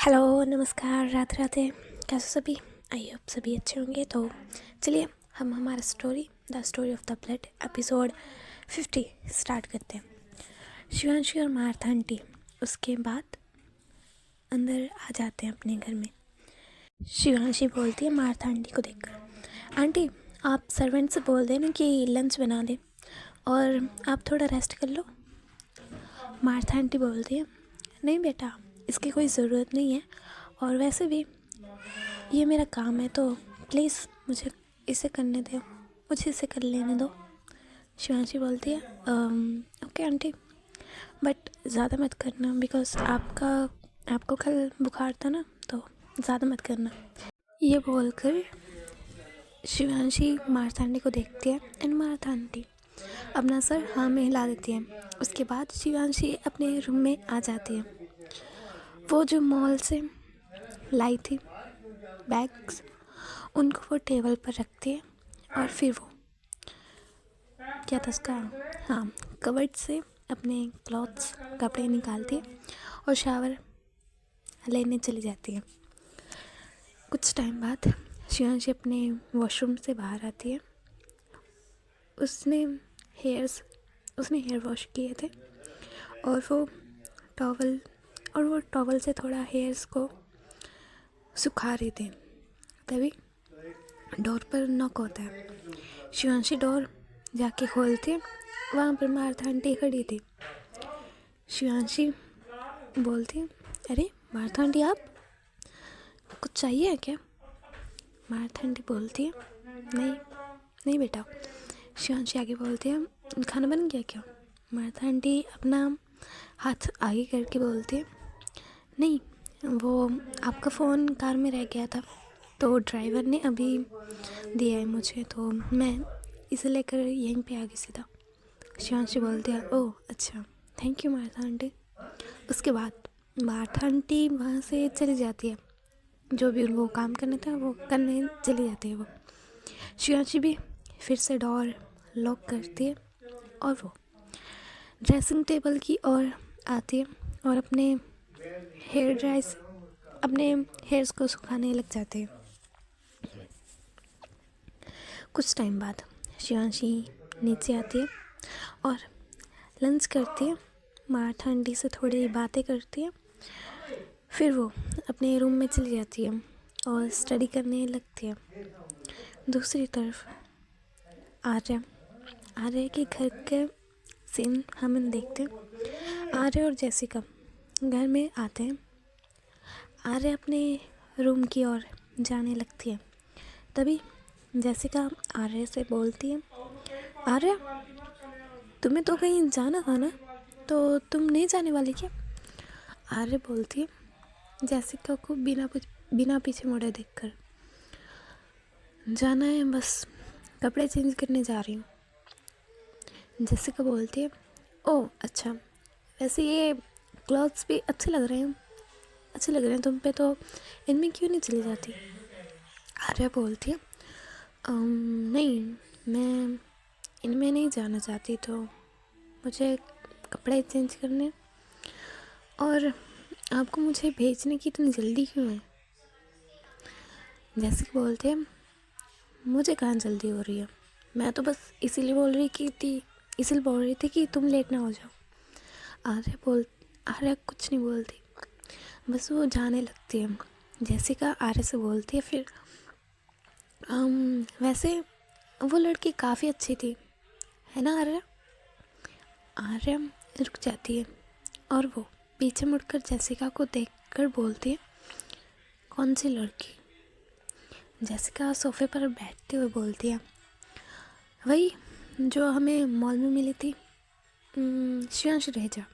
Hello, नमस्कार, राधे राधे। कैसे सभी? आई होप सभी अच्छे होंगे। तो चलिए हम हमारा story the story of the blood episode 50 start करते हैं। शिवांशी और मार्था आंटी उसके बाद अंदर आ जाते हैं अपने घर में। शिवांशी बोलती है मार्था आंटी को देखकर, आंटी आप सर्वेंट से बोल देना कि लंच बना दें और आप थोड़ा रेस्ट कर लो। मार्था आंटी बोलती है, नहीं बेटा, इसकी कोई ज़रूरत नहीं है, और वैसे भी ये मेरा काम है तो प्लीज़ मुझे इसे करने दो, मुझे इसे कर लेने दो। शिवांशी बोलती है ओके आंटी, बट ज़्यादा मत करना बिकॉज़ आपको कल बुखार था ना, तो ज़्यादा मत करना। ये बोलकर शिवांशी मार्था आंटी को देखती है एंड मार्था आंटी अपना सर हाँ में हिला देती है। उसके बाद शिवांशी अपने रूम में आ जाती है। वो जो मॉल से लाई थी बैग्स, उनको वो टेबल पर रखती है और फिर वो क्या था उसका, हाँ, कवर्ड से अपने क्लॉथ्स कपड़े निकालती है और शावर लेने चली जाती है। कुछ टाइम बाद शिवांशी अपने वॉशरूम से बाहर आती है। उसने हेयर वॉश किए थे और वो टॉवल से थोड़ा हेयर्स को सुखा रही थी। तभी डोर पर नॉक होता है। शिवांशी डोर जाके खोलती है, वहाँ पर मार्था आंटी खड़ी थी। शिवांशी बोलती है, अरे मार्था आंटी, आप कुछ चाहिए है क्या? मार्था आंटी बोलती है, नहीं नहीं बेटा। शिवांशी आगे बोलती है, खाना बन गया क्या? मार्था आंटी अपना हाथ आगे करके बोलती है, नहीं, वो आपका फ़ोन कार में रह गया था तो ड्राइवर ने अभी दिया है मुझे, तो मैं इसे लेकर यहीं पे आ गई सीधा। शिवांशी बोलती है, ओह अच्छा, थैंक यू मार्था आंटी। उसके बाद मार्था आंटी वहाँ से चली जाती है। जो भी उनको काम करना था वो करने चली जाती है। वो शिवांशी भी फिर से डोर लॉक करती है और वो ड्रेसिंग टेबल की ओर आती है और अपने हेयर्स को सुखाने लग जाते हैं। कुछ टाइम बाद शिवांशी नीचे आती है और लंच करती है, मार्था आंटी से थोड़ी बातें करती है, फिर वो अपने रूम में चली जाती है और स्टडी करने लगती है। दूसरी तरफ आर्य के घर के सीन हम देखते हैं। आर्य और जैसिका घर में आते हैं। आर्य अपने रूम की ओर जाने लगती है। तभी जैसिका आर्य से बोलती है, आर्य, तुम्हें तो कहीं जाना था ना, तो तुम नहीं जाने वाली क्या? आर्य बोलती है जैसिका को बिना पीछे मुड़े देखकर, जाना है, बस कपड़े चेंज करने जा रही हूँ। जैसिका बोलती है, ओह अच्छा, वैसे ये क्लॉथ्स भी अच्छे लग रहे हैं तुम पे, तो इनमें क्यों नहीं चली जाती? आर्या बोलती है, नहीं, मैं इनमें नहीं जाना चाहती, तो मुझे कपड़े चेंज करने, और आपको मुझे भेजने की इतनी जल्दी क्यों है? जैसे कि बोलते हैं, मुझे कहाँ जल्दी हो रही है, मैं तो बस इसीलिए बोल रही थी कि तुम लेट ना हो जाओ। आर्या कुछ नहीं बोलती, बस वो जाने लगती है। जैसिका आर्या से बोलती है फिर, वैसे वो लड़की काफ़ी अच्छी थी, है ना आर्या? आर्या रुक जाती है और वो पीछे मुड़कर जैसिका को देखकर बोलती है, कौन सी लड़की? जैसिका सोफे पर बैठते हुए बोलती है, वही जो हमें मॉल में मिली थी, शिवांशी रहेजा।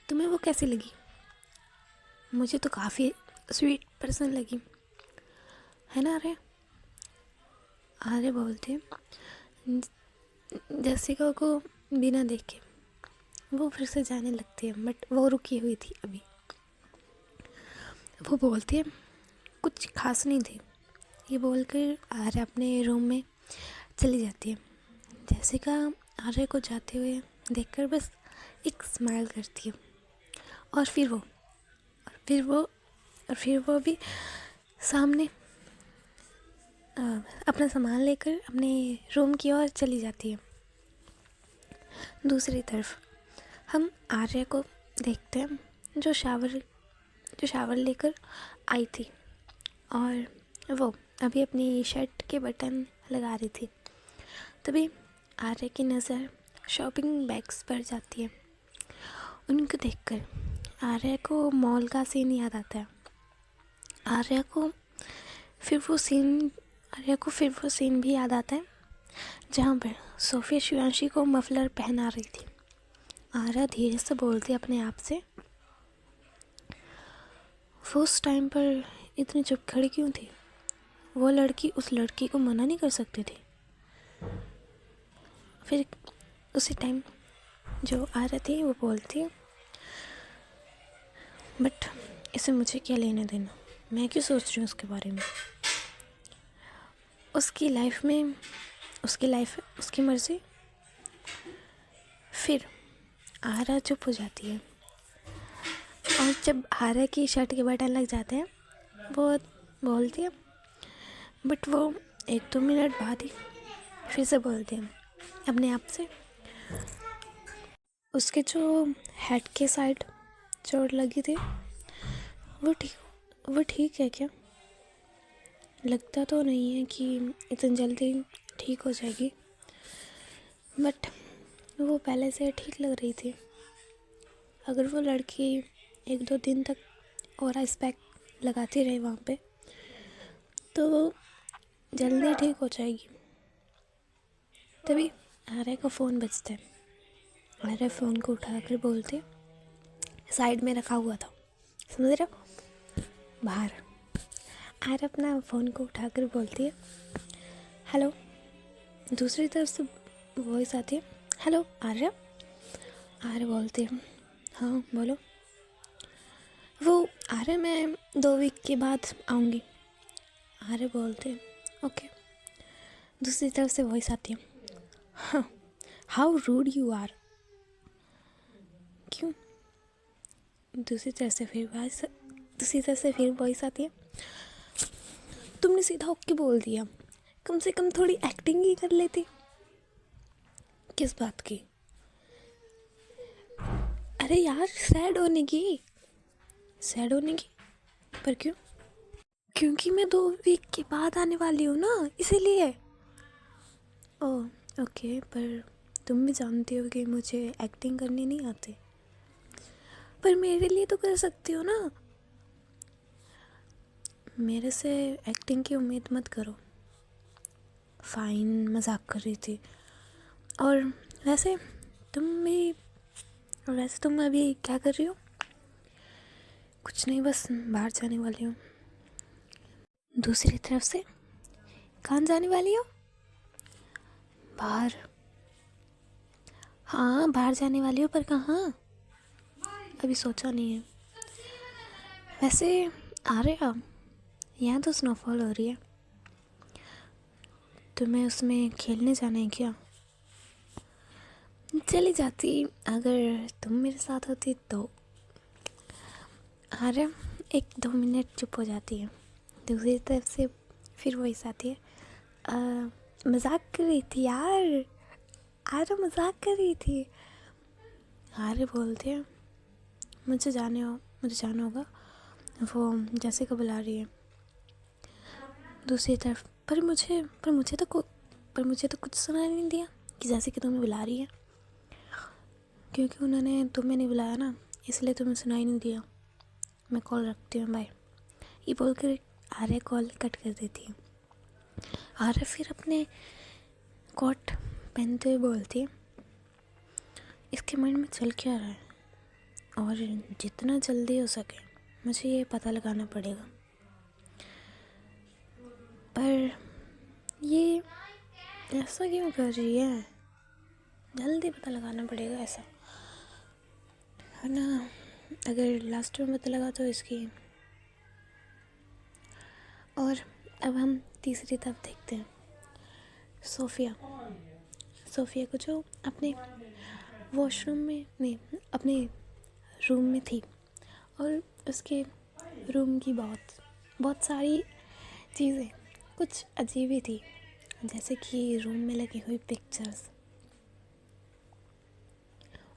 तुम्हें वो कैसी लगी? मुझे तो काफ़ी स्वीट पर्सन लगी, है ना आर्या? आर्या बोलते हैं। जैसिका को बिना देखे वो फिर से जाने लगती है, बट वो रुकी हुई थी अभी। वो बोलती है, कुछ खास नहीं थी। ये बोलकर आर्या अपने रूम में चली जाती है। जैसिका आर्या को जाते हुए देखकर बस एक स्माइल करती है और फिर वो फिर वो भी सामने अपना सामान लेकर अपने रूम की ओर चली जाती है। दूसरी तरफ हम आर्या को देखते हैं जो शावर लेकर आई थी और वो अभी अपनी शर्ट के बटन लगा रही थी। तभी आर्या की नज़र शॉपिंग बैग्स पर जाती है। उनको देखकर आर्या को मॉल का सीन याद आता है। आर्या को फिर वो सीन भी याद आता है जहाँ पर सोफिया शिवांशी को मफलर पहना रही थी। आर्या धीरे से बोलती अपने आप से, वो उस टाइम पर इतनी चुप खड़ी क्यों थी? वो लड़की उस लड़की को मना नहीं कर सकती थी। फिर उसी टाइम जो आर्या थी वो बोलती, बट इसे मुझे क्या लेना देना, मैं क्यों सोच रही हूँ उसके बारे में। उसकी लाइफ में उसकी मर्जी। फिर आर्या चुप हो जाती है और जब आर्या की शर्ट के बटन लग जाते हैं वो बोलती है, बट वो 1-2 मिनट बाद ही फिर से बोलती है अपने आप से, उसके जो हेड के साइड चोट लगी थी वो ठीक है क्या? लगता तो नहीं है कि इतनी जल्दी ठीक हो जाएगी, बट वो पहले से ठीक लग रही थी। अगर वो लड़की 1-2 दिन तक और आइस पैक लगाती रही वहाँ पे तो वो जल्दी ठीक हो जाएगी। तभी आर्या का फ़ोन बजता है। आर्या फ़ोन को उठाकर बोलती है, साइड में रखा हुआ था, समझ रहे हो, बाहर। आर्या अपना फ़ोन को उठाकर बोलती है, हेलो। दूसरी तरफ से वॉइस आती है, हेलो आर्या। आर्या बोलती है, हाँ बोलो। वो आर्या मैं 2 वीक के बाद आऊँगी। आर्या बोलते हैं, ओके। दूसरी तरफ से वॉइस आती है, हाँ, हाउ रूड यू आर। क्यों? दूसरी तरफ से फिर वॉइस आती है, तुमने सीधा ओके बोल दिया, कम से कम थोड़ी एक्टिंग ही कर लेती। किस बात की? अरे यार, सैड होने की। पर क्यों? क्योंकि मैं 2 वीक के बाद आने वाली हूँ ना, इसीलिए। ओह ओके, पर तुम भी जानती हो कि मुझे एक्टिंग करनी नहीं आती। पर मेरे लिए तो कर सकती हो ना। मेरे से एक्टिंग की उम्मीद मत करो। फाइन, मजाक कर रही थी। और वैसे तुम अभी क्या कर रही हो? कुछ नहीं, बस बाहर जाने वाली हूँ। दूसरी तरफ से, कहाँ जाने वाली हो? बाहर। हाँ, बाहर जाने वाली हो, पर कहाँ? अभी सोचा नहीं है। वैसे आर्या, यहाँ तो स्नोफॉल हो रही है, तुम्हें उसमें खेलने जाना है क्या? चली जाती अगर तुम मेरे साथ होती तो। आर्या 1-2 मिनट चुप हो जाती है। दूसरी तरफ से फिर वॉइस आती है, मजाक कर रही थी यार। आर्या मजाक कर रही थी। आर्या बोलते हैं, मुझे जाना होगा, वो जैसिका बुला रही है। दूसरी तरफ, पर मुझे तो कुछ सुनाई नहीं दिया कि जैसिका तुम्हें बुला रही है, क्योंकि उन्होंने तुम्हें नहीं बुलाया ना, इसलिए तुम्हें सुनाई नहीं दिया। मैं कॉल रखती हूँ, बाय। ये बोलकर आर्या कॉल कट कर देती है। आर्या फिर अपने कोट पहनते हुए बोलती है, इसके माइंड में चल क्या रहा है, और जितना जल्दी हो सके मुझे ये पता लगाना पड़ेगा। पर ये ऐसा क्यों कर रही है? जल्दी पता लगाना पड़ेगा ऐसा, है ना? अगर लास्ट में पता लगा तो इसकी। और अब हम तीसरी तरफ देखते हैं, सोफिया को जो अपने वॉशरूम में नहीं, अपने रूम में थी और उसके रूम की बहुत बहुत सारी चीज़ें कुछ अजीब ही थी, जैसे कि रूम में लगी हुई पिक्चर्स।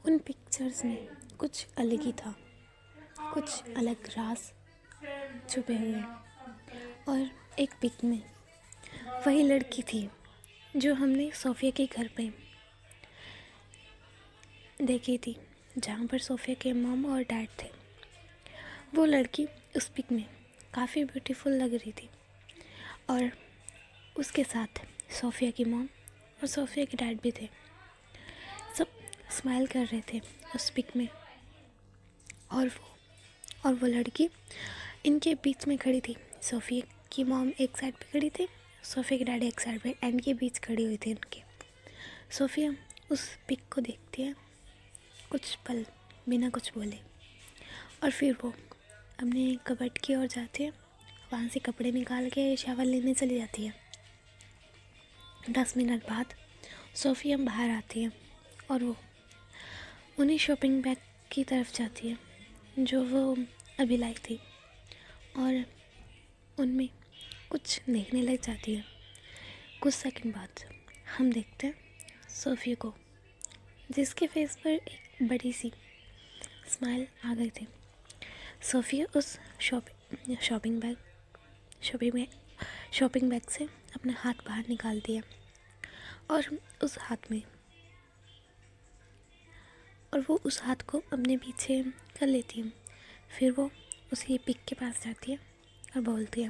उन पिक्चर्स में कुछ अलग ही था, कुछ अलग राज छुपे हुए। और एक पिक में वही लड़की थी जो हमने सोफिया के घर पे देखी थी, जहाँ पर सोफिया के मॉम और डैड थे। वो लड़की उस पिक में काफ़ी ब्यूटीफुल लग रही थी और उसके साथ सोफिया की मॉम और सोफिया के डैड भी थे। सब स्माइल कर रहे थे उस पिक में, और वो लड़की इनके बीच में खड़ी थी। सोफिया की मॉम एक साइड पे खड़ी थी, सोफिया के डैड एक साइड पे, एंड के बीच खड़ी हुई थी उनके। सोफिया उस पिक को देखती है कुछ पल बिना कुछ बोले, और फिर वो अपने कबर्ड की ओर जाती है, वहाँ से कपड़े निकाल के शावर लेने चली जाती है। 10 मिनट बाद सोफिया बाहर आती है और वो उन्हीं शॉपिंग बैग की तरफ जाती है जो वो अभी लाई थी, और उनमें कुछ देखने लग जाती है। कुछ सेकंड बाद हम देखते हैं सोफिया को, जिसके फेस पर एक बड़ी सी स्माइल आ गई थी। सोफिया उस शॉपिंग बैग से अपना हाथ बाहर निकालती है और वो उस हाथ को अपने पीछे कर लेती है। फिर वो उसी पिक के पास जाती है और बोलती है,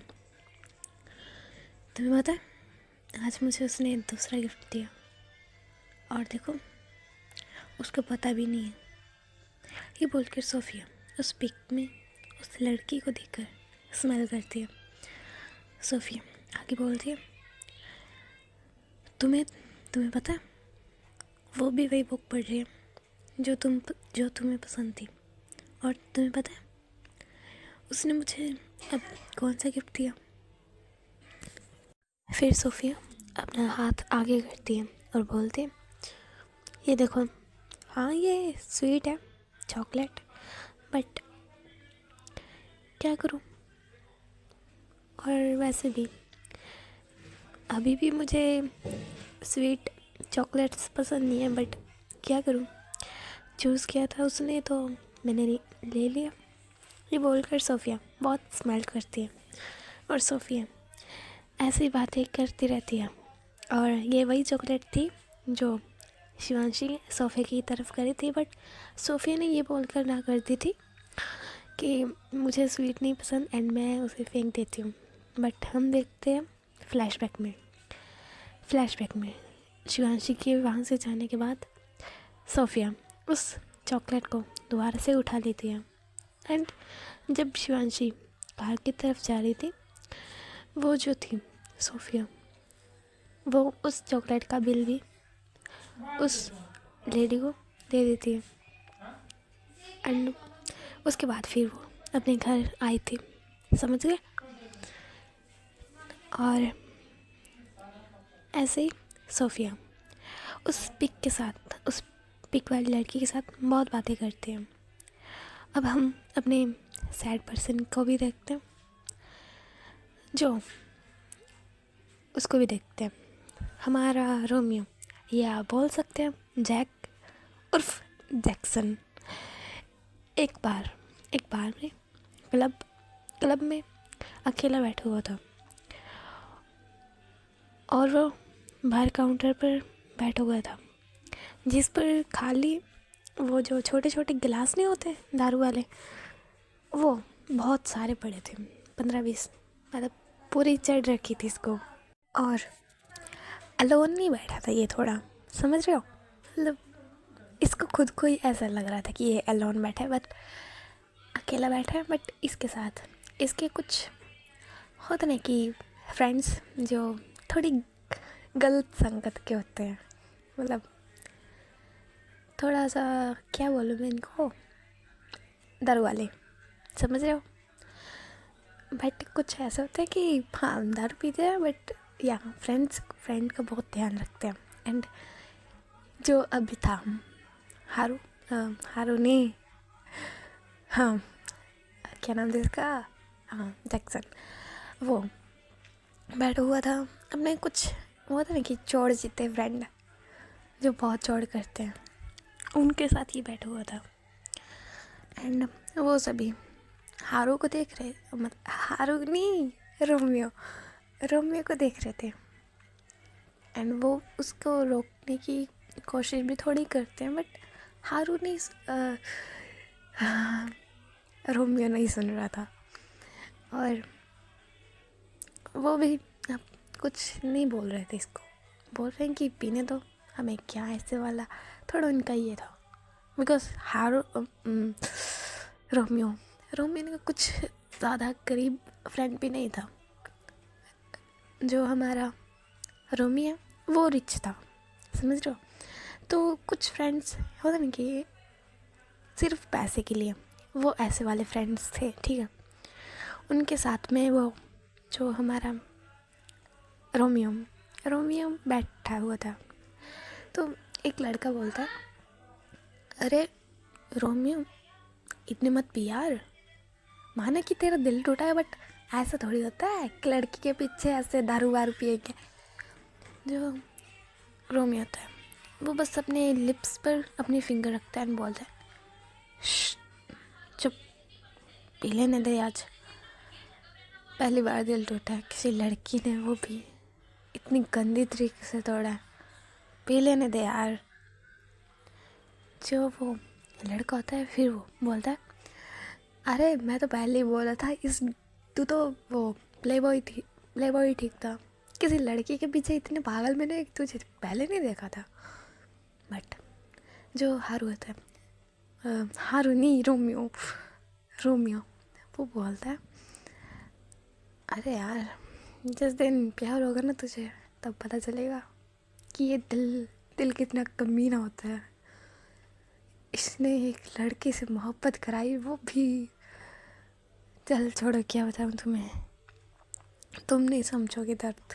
तुम्हें पता है आज मुझे उसने दूसरा गिफ्ट दिया, और देखो उसको पता भी नहीं है। ये बोलकर सोफिया उस पिक में उस लड़की को देखकर स्माइल करती है। सोफिया आगे बोलती है, तुम्हें पता है वो भी वही बुक पढ़ रही है जो तुम्हें पसंद थी, और तुम्हें पता है उसने मुझे अब कौन सा गिफ्ट दिया। फिर सोफिया अपना हाथ आगे करती है और बोलती है, ये देखो, हाँ ये स्वीट है, चॉकलेट, बट क्या करूँ, और वैसे भी अभी भी मुझे स्वीट चॉकलेट्स पसंद नहीं है, बट क्या करूँ, चूज़ किया था उसने तो मैंने ले लिया। ये बोलकर सोफिया बहुत स्माइल करती है, और सोफिया ऐसी बातें करती रहती है। और ये वही चॉकलेट थी जो शिवांशी सोफिया की तरफ करी थी, बट सोफिया ने ये बोलकर ना कर दी थी कि मुझे स्वीट नहीं पसंद एंड मैं उसे फेंक देती हूँ। बट हम देखते हैं फ्लैशबैक में शिवांशी के वहाँ से जाने के बाद सोफिया उस चॉकलेट को दोबारा से उठा लेती है, एंड जब शिवांशी कार की तरफ जा रही थी, वो जो थी सोफिया, वो उस चॉकलेट का बिल भी उस लेडी को दे देती है। एंड उसके बाद फिर वो अपने घर आई थी, समझ गए। और ऐसे ही सोफिया उस पिक वाली लड़की के साथ बहुत बातें करते हैं। अब हम अपने सैड पर्सन को भी देखते हैं, जो उसको भी देखते हैं, हमारा रोमियो, या बोल सकते हैं जैक उर्फ जैक्सन। एक बार में क्लब में अकेला बैठा हुआ था, और वो बाहर काउंटर पर बैठा हुआ था, जिस पर खाली वो जो छोटे छोटे गिलास नहीं होते दारू वाले, वो बहुत सारे पड़े थे, 15-20, मतलब पूरी चढ़ रखी थी इसको। और अलोन नहीं बैठा था ये, थोड़ा समझ रहे हो, मतलब इसको खुद को ही ऐसा लग रहा था कि ये अलोन बैठा है, बट अकेला बैठा है। बट इसके साथ इसके कुछ होते ना कि फ्रेंड्स जो थोड़ी गलत संगत के होते हैं, मतलब थोड़ा सा क्या बोलूँ मैं इनको, दारू वाले, समझ रहे हो। बट कुछ ऐसा होता है कि हाँ दारू पीते हैं, बट या फ्रेंड का बहुत ध्यान रखते हैं। एंड जो अभी था हारू ने, हाँ क्या नाम था इसका, हाँ जैक्सन, वो बैठा हुआ था अपने कुछ वो था ना कि चौड़ जीते फ्रेंड जो बहुत चौड़ करते हैं, उनके साथ ही बैठा हुआ था। एंड वो सभी हारू को देख रहे, मतलब हारू नहीं, रोमियो को देख रहे थे। एंड वो उसको रोकने की कोशिश भी थोड़ी करते हैं, बट हारू नहीं रोमियो नहीं सुन रहा था। और वो भी अब कुछ नहीं बोल रहे थे, इसको बोल रहे हैं कि पीने दो, हमें क्या ऐसे वाला, थोड़ा उनका ये था। बिकॉज रोमियो ने कुछ ज़्यादा करीब फ्रेंड भी नहीं था। जो हमारा रोमी है वो रिच था, समझ रहे हो। तो कुछ फ्रेंड्स होता ना कि सिर्फ पैसे के लिए, वो ऐसे वाले फ्रेंड्स थे, ठीक है। उनके साथ में वो जो हमारा रोमियो बैठा हुआ था। तो एक लड़का बोलता है, अरे रोमियो इतने मत पी यार, माना कि तेरा दिल टूटा है, बट ऐसा थोड़ी होता है कि लड़की के पीछे ऐसे दारू वारू पिएंगे। जो रोमियो होता है वो बस अपने लिप्स पर अपनी फिंगर रखता है एंड बोलता है, चुप, पी लेने दे, आज पहली बार दिल टूटा है किसी लड़की ने, वो भी इतनी गंदी तरीके से तोड़ा है, पी लेने दे यार। जो वो लड़का होता है फिर वो बोलता है, अरे मैं तो पहले ही बोला था, तू तो वो प्लेबॉय ठीक था, किसी लड़की के पीछे इतने पागल मैंने तुझे पहले नहीं देखा था। बट जो हारू होता है, हारू नहीं, रोमियो वो बोलता है, अरे यार जिस दिन प्यार होगा ना तुझे, तब पता चलेगा कि ये दिल कितना कमीना होता है। इसने एक लड़की से मोहब्बत कराई, वो भी, चल छोड़ो, क्या बताऊँ तुम्हें, तुम नहीं समझोगे दर्द।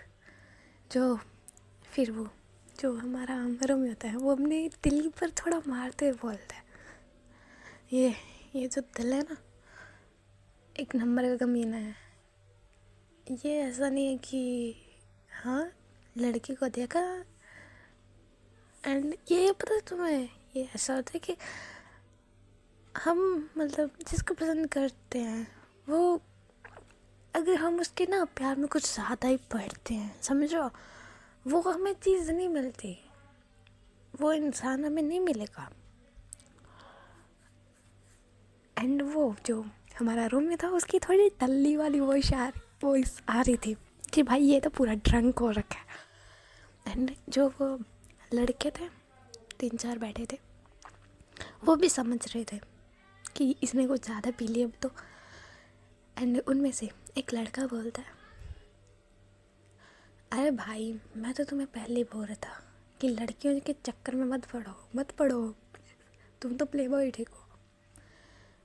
जो फिर वो जो हमारा रोमियो होता है वो अपने दिल पर थोड़ा मारते हुए बोलता है, ये जो दिल है ना, एक नंबर का कमीना है। ये ऐसा नहीं है कि हाँ लड़की को देखा एंड ये पता है तुम्हें, ये ऐसा होता है कि हम मतलब जिसको पसंद करते हैं वो, अगर हम उसके ना प्यार में कुछ ज़्यादा ही पड़ते हैं, समझो, वो हमें चीज़ नहीं मिलती, वो इंसान हमें नहीं मिलेगा। एंड वो जो हमारा रूम में था उसकी थोड़ी टल्ली वाली वॉइस आ रही थी कि भाई ये तो पूरा ड्रंक हो रखा है। एंड जो वो लड़के थे 3-4 बैठे थे, वो भी समझ रहे थे कि इसने कुछ ज़्यादा पी लिया अब तो। एंड उनमें से एक लड़का बोलता है, अरे भाई मैं तो तुम्हें पहले ही बोल रहा था कि लड़कियों के चक्कर में मत पड़ो, तुम तो प्ले बॉय ठीक हो।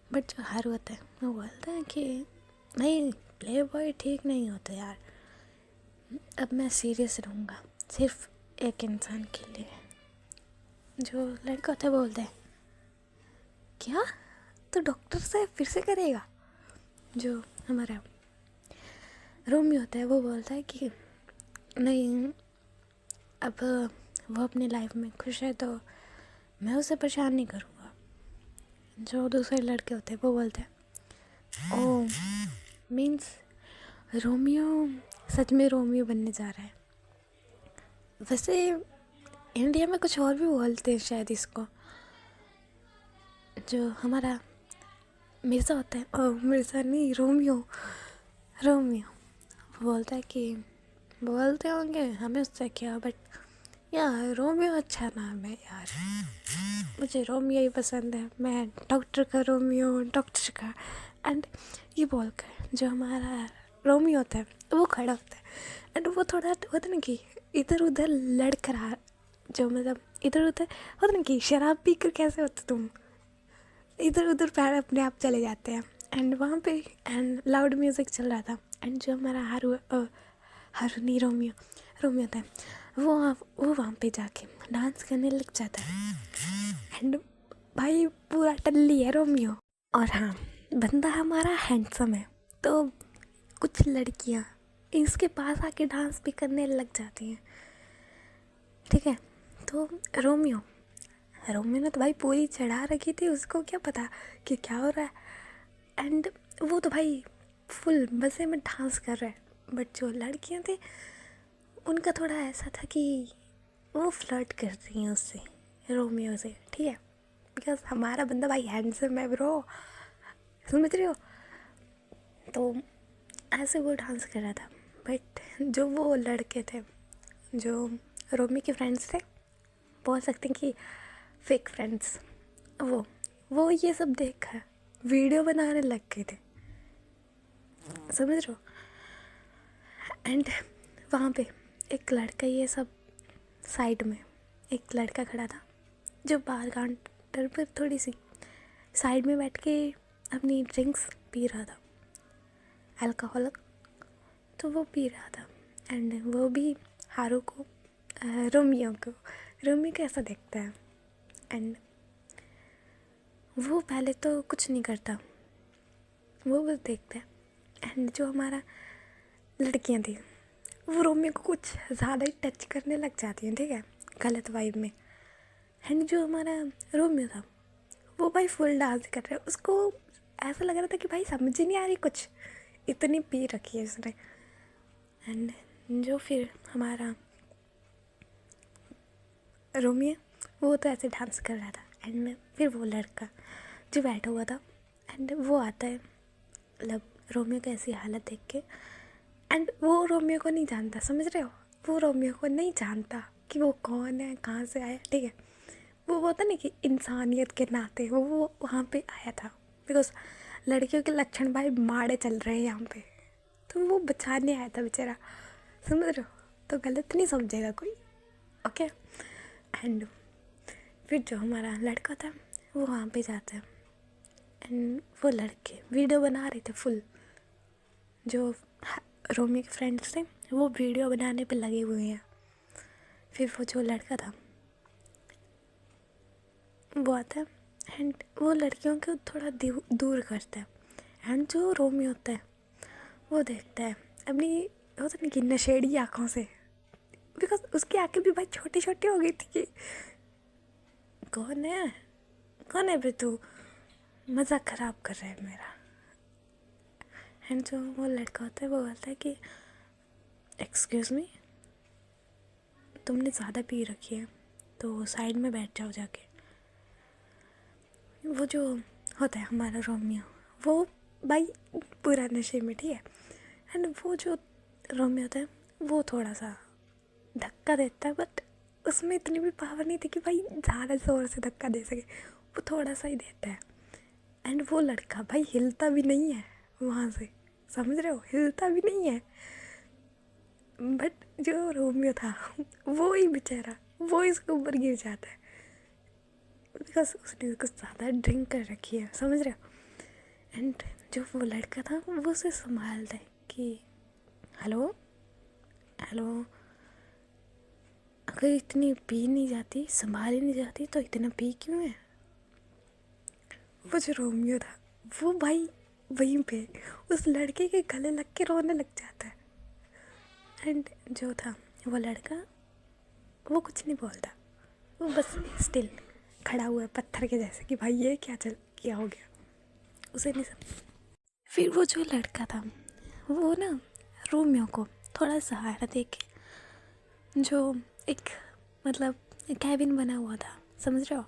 बट जो हार होता है वो बोलता है कि नहीं, प्ले बॉय ठीक नहीं होता यार, अब मैं सीरियस रहूँगा सिर्फ एक इंसान के लिए। जो लड़का होता है बोलता है, क्या तो डॉक्टर से फिर से करेगा। जो हमारा रोमियो होता है वो बोलता है कि नहीं, अब वो अपनी लाइफ में खुश है तो मैं उसे परेशान नहीं करूँगा। जो दूसरे लड़के होते हैं वो बोलते हैं, ओ मीन्स रोमियो सच में रोमियो बनने जा रहा है। वैसे इंडिया में कुछ और भी बोलते हैं शायद इसको। जो हमारा मिर्ज़ा होता है, ओ मिर्ज़ा नहीं, रोमियो बोलता है कि बोलते होंगे हमें उससे क्या, बट यार रोमियो अच्छा नाम है यार, मुझे रोमियो ही पसंद है, मैं डॉक्टर का रोमियो, डॉक्टर का। एंड ये बोलकर जो हमारा रोमियो होता है वो खड़ा होता है एंड वो थोड़ा होता ना कि इधर उधर लड़कर जो मतलब इधर उधर होता ना कि शराब पी कर कैसे होते तुम, इधर उधर पैर अपने आप चले जाते हैं। एंड वहाँ पे एंड लाउड म्यूज़िक चल रहा था एंड जो हमारा हारूनी रोमियो होता है वो वहाँ पे जाके डांस करने लग जाता है। एंड भाई पूरा टल्ली है रोमियो। और हाँ, बंदा हमारा हैंडसम है तो कुछ लड़कियां इसके पास आके डांस भी करने लग जाती हैं, ठीक है। तो रोमियो रोमियो ने तो भाई पूरी चढ़ा रखी थी, उसको क्या पता कि क्या हो रहा है। एंड वो तो भाई फुल मज़े में डांस कर रहा है। बट जो लड़कियां थी उनका थोड़ा ऐसा था कि वो फ्लर्ट कर रही हैं उससे, रोमियो से, ठीक है। बिकॉज हमारा बंदा भाई हैंडसम है ब्रो, समझ रहे हो। तो ऐसे वो डांस कर रहा था। बट जो वो लड़के थे जो रोमी के फ्रेंड्स थे, बोल सकते हैं कि फेक फ्रेंड्स, वो ये सब देख कर वीडियो बनाने लग गए थे, समझ रहे हो। एंड वहाँ पे एक लड़का, ये सब साइड में एक लड़का खड़ा था जो बार काउंटर पर थोड़ी सी साइड में बैठ के अपनी ड्रिंक्स पी रहा था, अल्कोहलिक। तो वो पी रहा था एंड वो भी हारू को, रोमियो को ऐसा देखता है। एंड वो पहले तो कुछ नहीं करता, वो बस देखता है। एंड जो हमारा लड़कियां थी वो रोमियो को कुछ ज़्यादा ही टच करने लग जाती हैं, ठीक है, गलत वाइब में। एंड जो हमारा रोमियो था वो भाई फुल डांस कर रहा है, उसको ऐसा लग रहा था कि भाई समझ ही नहीं आ रही कुछ, इतनी पी रखी है उसने। एंड जो फिर हमारा रोमियो वो तो ऐसे डांस कर रहा था। एंड फिर वो लड़का जो बैठा हुआ था एंड वो आता है, मतलब रोमियो की ऐसी हालत देख के। एंड वो रोमियो को नहीं जानता, समझ रहे हो, वो रोमियो को नहीं जानता कि वो कौन है, कहाँ से आया, ठीक है। वो होता नहीं कि इंसानियत के नाते वो वहाँ पे आया था, बिकॉज लड़कियों के लक्षण भाई माड़े चल रहे हैं यहाँ पे, तो वो बचाने आया था बेचारा, समझ रहे हो। तो गलत नहीं समझेगा कोई, ओके। एंड फिर जो हमारा लड़का था वो वहाँ पे जाता है एंड वो लड़के वीडियो बना रहे थे फुल, जो रोमी के फ्रेंड्स थे वो वीडियो बनाने पे लगे हुए हैं। फिर वो जो लड़का था वो आता है एंड वो लड़कियों को थोड़ा दूर करता है। एंड जो रोमी होता है वो देखता है अपनी, होता नहीं कि नशेड़ी आँखों से, बिकॉज उसकी आँखें भी भाई छोटी छोटी हो गई थी कि कौन है बे तू, मज़ा ख़राब कर रहा है मेरा। एंड जो वो लड़का होता है वो बोलता है कि एक्सक्यूज़ मी, तुमने ज़्यादा पी रखी है तो साइड में बैठ जाओ जाके। वो जो होता है हमारा रोमियो वो भाई पूरा नशे में, ठीक है। एंड वो जो रोमियो होता है वो थोड़ा सा धक्का देता है, बट उसमें इतनी भी पावर नहीं थी कि भाई ज़्यादा ज़ोर से धक्का दे सके, वो थोड़ा सा ही देता है। एंड वो लड़का भाई हिलता भी नहीं है वहाँ से, समझ रहे हो, हिलता भी नहीं है। बट जो रोमियो था वो ही बेचारा वो इसके ऊपर गिर जाता है, बिकॉज उसने कुछ ज़्यादा ड्रिंक कर रखी है, समझ रहे हो। एंड जो वो लड़का था वो उसे संभालता है कि हेलो, अगर इतनी पी नहीं जाती, संभाली नहीं जाती तो इतना पी क्यों है। वो जो रोमियो था वो भाई वहीं पे उस लड़के के गले लग के रोने लग जाता है। एंड जो था वो लड़का वो कुछ नहीं बोलता, वो बस स्टिल खड़ा हुआ है पत्थर के जैसे कि भाई ये क्या हो गया, उसे नहीं समझ। फिर वो जो लड़का था वो ना रोमियो को थोड़ा सहारा दे के, जो एक मतलब कैबिन बना हुआ था, समझ रहे हो,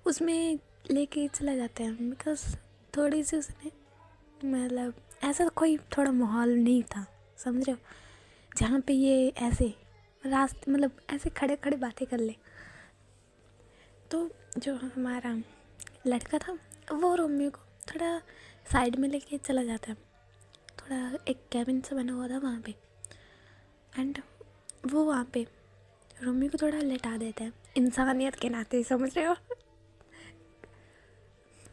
उसमें लेके चला जाता है। बिकॉज थोड़ी सी उसने मतलब ऐसा कोई थोड़ा माहौल नहीं था, समझ रहे हो, जहाँ पे ये ऐसे रास्ते मतलब ऐसे खड़े खड़े बातें कर ले। तो जो हमारा लड़का था वो रोमियो को थोड़ा साइड में लेके चला जाता है, थोड़ा एक कैबिन से बना हुआ था वहाँ पे। एंड वो वहाँ पे रोमियो को थोड़ा लेटा देता है इंसानियत के नाते, समझ रहे हो,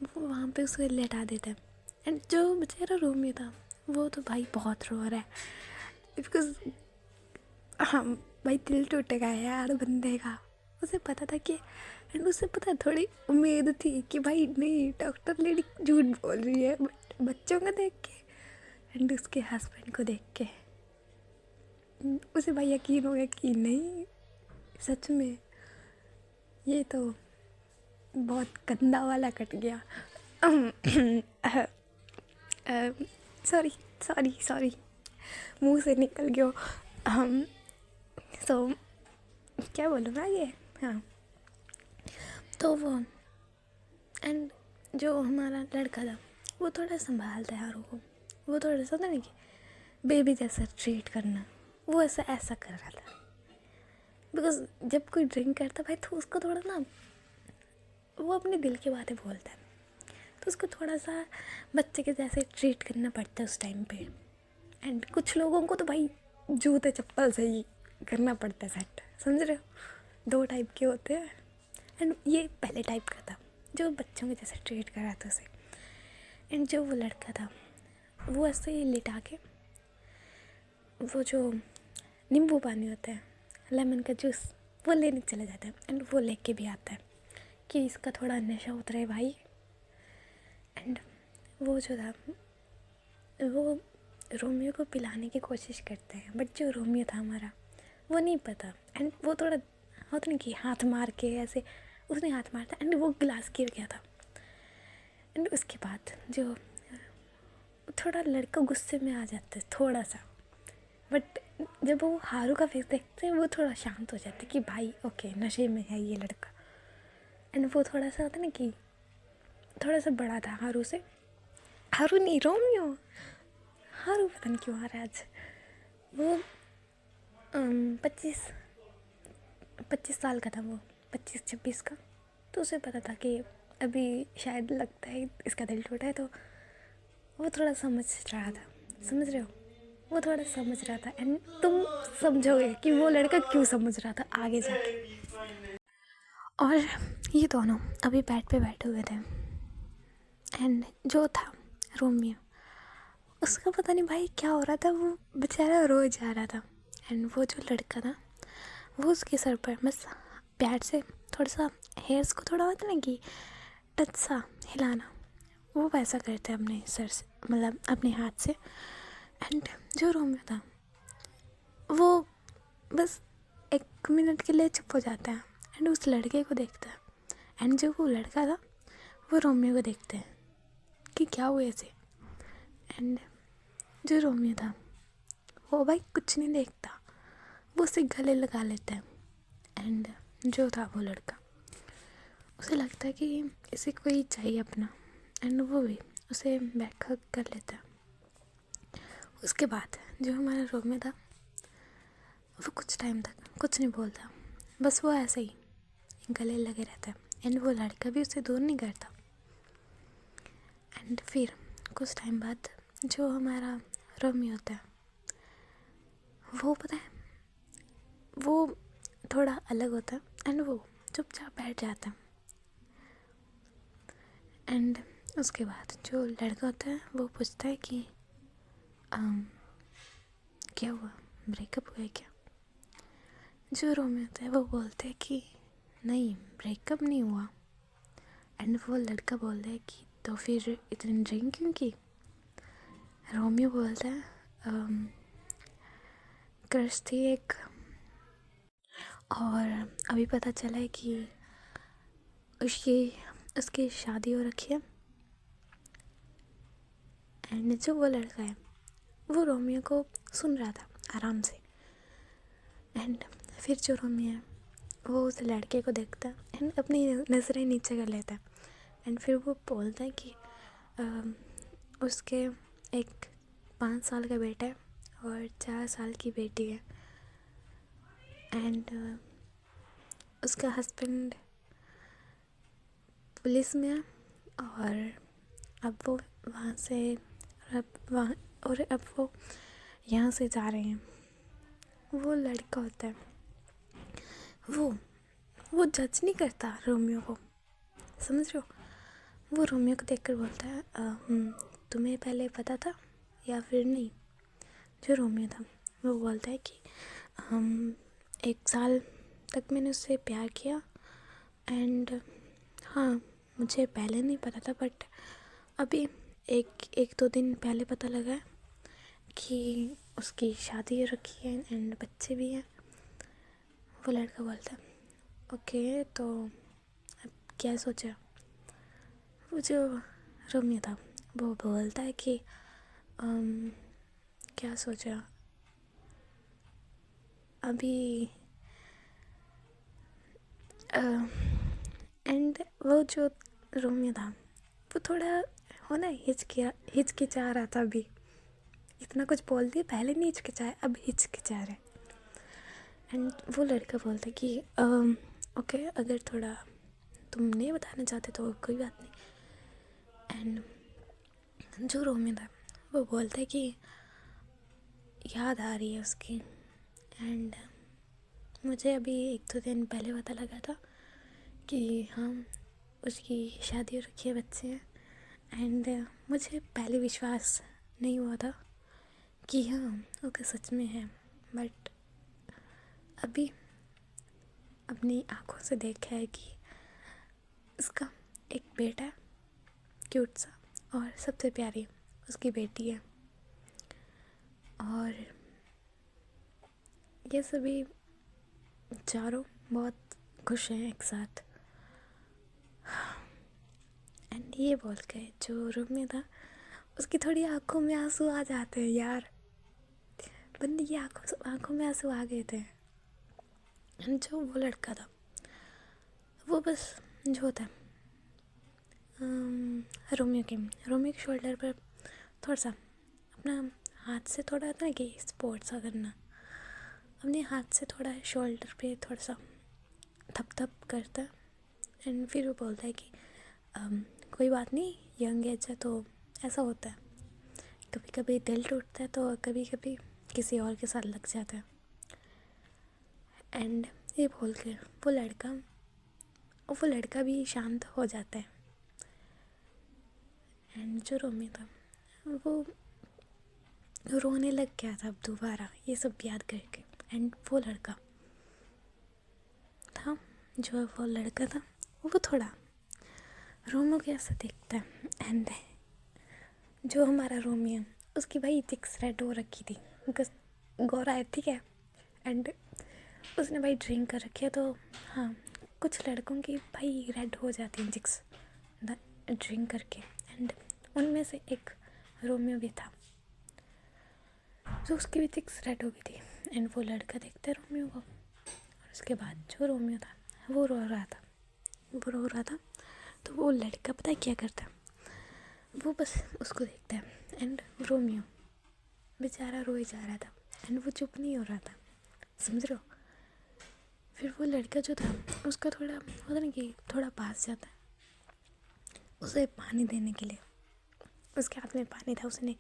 वो वहाँ पे उसको लेटा देता है। एंड जो बेचारा रोमियो था वो तो भाई बहुत रो रहा है, बिकॉज हाँ भाई दिल टूटेगा यार बंदे का, उसे पता था कि एंड उसे पता है थोड़ी उम्मीद थी कि भाई नहीं डॉक्टर लेडी झूठ बोल रही है, बट बच्चों को देख के एंड उसके हस्बैंड को देख के उसे भाई यकीन हो गया कि नहीं सच में ये तो बहुत गंदा वाला कट गया। सॉरी सॉरी सॉरी, मुंह से निकल गया। सो क्या बोलूँ मैं ये, हाँ तो वो एंड जो हमारा लड़का था वो थोड़ा संभालता है हारों को, वो थोड़ा सा था ना कि बेबी जैसा ट्रीट करना, वो ऐसा कर रहा था। बिकॉज जब कोई ड्रिंक करता भाई तो उसको थोड़ा ना वो अपने दिल की बातें बोलता है, तो उसको थोड़ा सा बच्चे के जैसे ट्रीट करना पड़ता है उस टाइम पे। एंड कुछ लोगों को तो भाई जूते चप्पल से ही करना पड़ता है सेट, समझ रहे हो, 2 टाइप के होते हैं। एंड ये पहले टाइप का था जो बच्चों के जैसे ट्रीट कर रहा था उसे। एंड जो वो लड़का था वो ऐसे ही लिटा के वो जो नींबू पानी होता है, लेमन का जूस, वो लेने चले जाते हैं। एंड वो लेके भी आता है कि इसका थोड़ा नशा उतरे भाई। एंड वो जो था वो रोमियो को पिलाने की कोशिश करते हैं, बट जो रोमियो था हमारा वो नहीं पता। एंड वो थोड़ा होता नहीं कि हाथ मार के ऐसे उसने हाथ मारा था एंड वो गिलास गिर गया था। एंड उसके बाद जो थोड़ा लड़का गुस्से में आ जाता है थोड़ा सा, बट जब वो हारू का फेस देखते हैं वो थोड़ा शांत हो जाते कि भाई ओके नशे में है ये लड़का। एंड वो थोड़ा सा होता ना कि थोड़ा सा बड़ा था हारू से, हारू नहीं रोमियो, हारू पता नहीं क्यों आ रहा है आज। वो 25 साल का था, वो 25-26 का। तो उसे पता था कि अभी शायद लगता है इसका दिल टूटा है, तो वो थोड़ा समझ रहा था, समझ रहे हो, वो थोड़ा समझ रहा था। एंड तुम समझोगे कि वो लड़का क्यों समझ रहा था आगे जाके। और ये दोनों अभी बेड पे बैठे हुए थे एंड जो था रोमियो, उसका पता नहीं भाई क्या हो रहा था, वो बेचारा रो जा रहा था। एंड वो जो लड़का था वो उसके सर पर बस प्यार से थोड़ा सा हेयर्स को थोड़ा होता ना कि टच सा हिलाना, वो वैसा करते हैं अपने सर से, मतलब अपने हाथ से। एंड जो रोमियो था वो बस 1 मिनट के लिए चुप हो जाता है एंड उस लड़के को देखता है। एंड जो वो लड़का था वो रोमियो को देखते हैं कि क्या हुआ ऐसे। एंड जो रोमियो था वो भाई कुछ नहीं देखता, वो उसे गले लगा लेता है। एंड जो था वो लड़का उसे लगता है कि इसे कोई चाहिए अपना, एंड वो भी उसे बैक हग कर लेता है। उसके बाद जो हमारा रोमियो था वो कुछ टाइम तक कुछ नहीं बोलता, बस वो ऐसे ही गले लगे रहता है। एंड वो लड़का भी उसे दूर नहीं करता। एंड फिर कुछ टाइम बाद जो हमारा रोमियो होता है वो पता है वो थोड़ा अलग होता है एंड वो चुपचाप बैठ जाता है। एंड उसके बाद जो लड़का होता है वो पूछता है कि क्या हुआ, ब्रेकअप हुआ है क्या। जो रोमियो होता है वो बोलते हैं कि नहीं ब्रेकअप नहीं हुआ। एंड वो लड़का बोलता है कि तो फिर इतनी ड्रिंक क्यों की। रोमियो बोलता है क्रश थी एक, और अभी पता चला है कि उसकी शादी हो रखी है। एंड जो वो लड़का है वो रोमियो को सुन रहा था आराम से। एंड फिर जो रोमियो है वो उस लड़के को देखता है एंड अपनी नज़रें नीचे कर लेता है। एंड फिर वो बोलता है कि उसके एक 5 साल का बेटा है और 4 साल की बेटी है। एंड उसका हस्बैंड पुलिस में है और अब वो वहाँ से अब वो यहाँ से जा रहे हैं। वो लड़का होता है वो जज नहीं करता रोमियो को, समझ रहे हो। वो रोमियो को देखकर बोलता है तुम्हें पहले पता था या फिर नहीं। जो रोमियो था वो बोलता है कि 1 साल तक मैंने उससे प्यार किया एंड हाँ, मुझे पहले नहीं पता था, बट अभी एक दो दिन पहले पता लगा कि उसकी शादी हो रखी है एंड बच्चे भी हैं। वो लड़का बोलता ओके, तो अब क्या सोचा। वो जो रोमियो था वो बोलता है कि क्या सोचा अभी। एंड वो जो रोमियो था वो थोड़ा हो ना हिचकिचा रहा था। अभी इतना कुछ बोल दिया, पहले नहीं हिचकिचाया, अब हिचकिचा रहे। एंड वो लड़का बोलता कि ओके, अगर थोड़ा तुम नहीं बताना चाहते तो कोई बात नहीं। एंड जो रोमियो था वो बोलता है कि याद आ रही है उसकी। एंड मुझे अभी एक दो दिन पहले पता लगा था कि हाँ, उसकी शादी हो रखी है, बच्चे हैं। एंड मुझे पहले विश्वास नहीं हुआ था कि हाँ ओके सच में है, बट अभी अपनी आँखों से देखा है कि उसका एक बेटा है, क्यूट सा, और सबसे प्यारी उसकी बेटी है। और ये सभी चारों बहुत खुश हैं एक साथ। एंड ये बोल के जो रूम में था उसकी थोड़ी आंखों में आंसू आ जाते हैं यार। बंदी की आंखों में आंसू आ गए थे। एंड जो वो लड़का था वो बस जो था रोमियो के शोल्डर पर थोड़ा सा अपना हाथ से, थोड़ा था ना कि स्पोर्ट्स सा करना, अपने हाथ से थोड़ा शोल्डर पे थोड़ा सा थप थप करता है। एंड फिर वो बोलता है कि कोई बात नहीं, यंग एज है तो ऐसा होता है, कभी कभी दिल टूटता है तो कभी कभी किसी और के साथ लग जाता है। एंड ये बोल के वो लड़का भी शांत हो जाता है। एंड जो रोमी था वो रोने लग गया था अब दोबारा ये सब याद करके। एंड वो लड़का था, जो वो लड़का था वो थोड़ा रोमियो के ऐसा दिखता है। एंड जो हमारा रोमियो उसकी भाई चिक्स रेड हो रखी थी, बिकॉज गोरा है, ठीक है। एंड उसने भाई ड्रिंक कर रखी है, तो हाँ कुछ लड़कों की भाई रेड हो जाती हैं चिक्स ड्रिंक करके। एंड उनमें से एक रोमियो भी था, तो उसकी भी चिक्स रेड हो गई थी। एंड वो लड़का देखता है रोमियो को, और उसके बाद जो रोमियो था वो रो रहा था। तो वो लड़का पता है क्या करता है, वो बस उसको देखता है। एंड रोमियो बेचारा रोए जा रहा था एंड वो चुप नहीं हो रहा था, समझ रहे हो। फिर वो लड़का जो था उसका थोड़ा होता ना कि थोड़ा पास जाता है उसे पानी देने के लिए। उसके हाथ में पानी था, उसने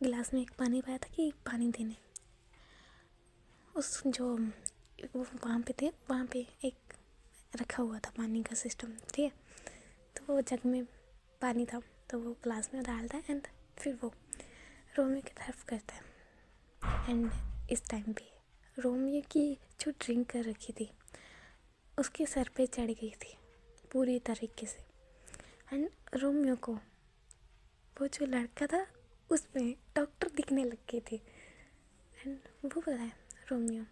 गिलास में एक पानी पाया था कि पानी देने। उस जो वो वहाँ पे थे, वहाँ पे एक रखा हुआ था पानी का सिस्टम, ठीक है। तो वो जग में पानी था तो वो ग्लास में डालता है एंड फिर वो रोमियो की तरफ करता है। एंड इस टाइम पे रोमियो की जो ड्रिंक कर रखी थी उसके सर पे चढ़ गई थी पूरी तरीके से। एंड रोमियो को वो जो लड़का था उसमें डॉक्टर दिखने लग गए थे। एंड वो पता है रोमियो